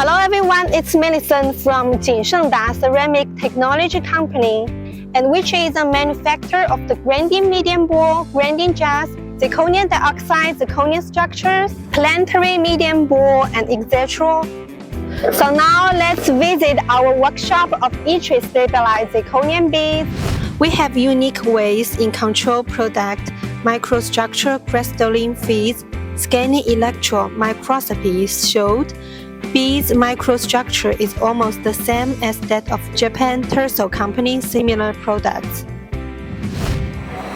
Hello everyone, it's Millicent from Jingshengda Ceramic Technology Company, and which is a manufacturer of the grinding medium bore, grinding jars, zirconia dioxide, zirconia structures, planetary medium bore, and etc. So now let's visit our workshop of each stabilized zirconium beads. We have unique ways in control product, microstructure crystalline feeds, scanning electron microscopy showed beads microstructure is almost the same as that of Japan Terso Company's similar products.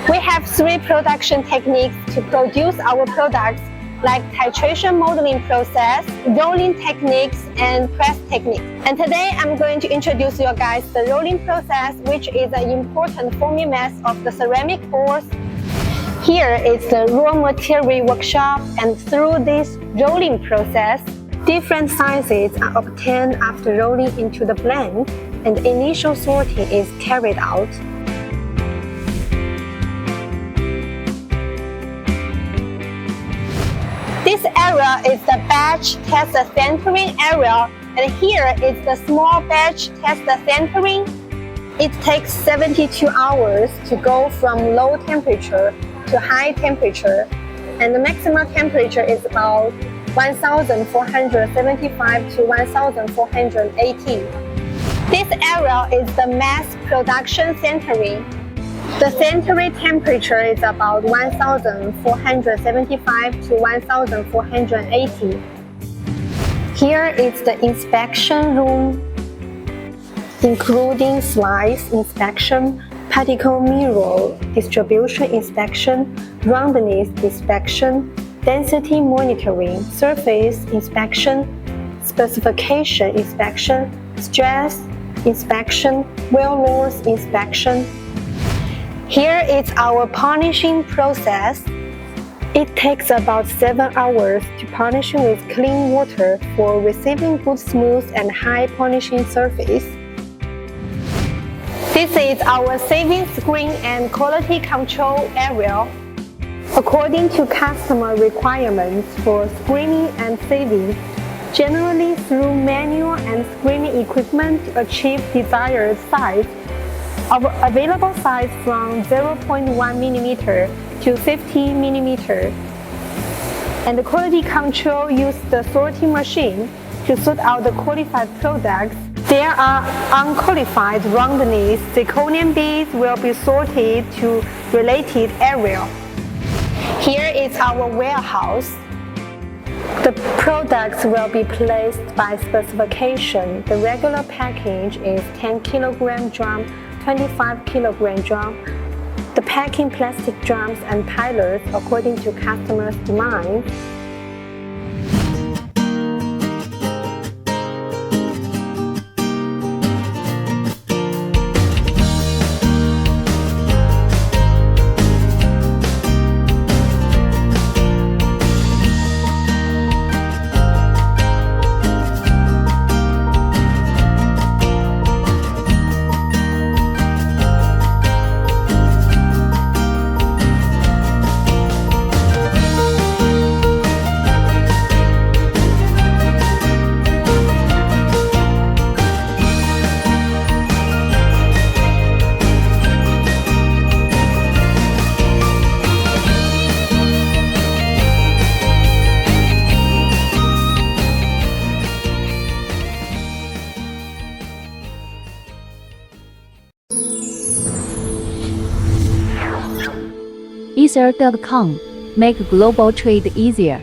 We have 3 production techniques to produce our products, like titration modeling process, rolling techniques, and press techniques. And today I'm going to introduce you guys the rolling process, which is an important forming mass of the ceramic bores. Here is the raw material workshop, and through this rolling process, different sizes are obtained after rolling into the blend, and initial sorting is carried out. This area is the batch test centering area, and here is the small batch test centering. It takes 72 hours to go from low temperature to high temperature, and the maximum temperature is about 1475 to 1480. This area is the mass production centering. The centering temperature is about 1475 to 1480. Here is the inspection room, including slice inspection, particle mirror distribution inspection, roundness inspection, density monitoring, surface inspection, specification inspection, stress inspection, weld loss inspection. Here is our polishing process. It takes about 7 hours to polish with clean water for receiving good smooth and high polishing surface. This is our saving screen and quality control area. According to customer requirements for screening and saving, generally through manual and screening equipment to achieve desired size, of available size from 0.1 mm to 50 mm. And the quality control uses the sorting machine to sort out the qualified products. There are unqualified roundness zirconium beads will be sorted to related area. Here is our warehouse. The products will be placed by specification. The regular package is 10 kg drum, 25 kg drum. The packing plastic drums and pilers according to customers' demand. Ether.com. Make global trade easier.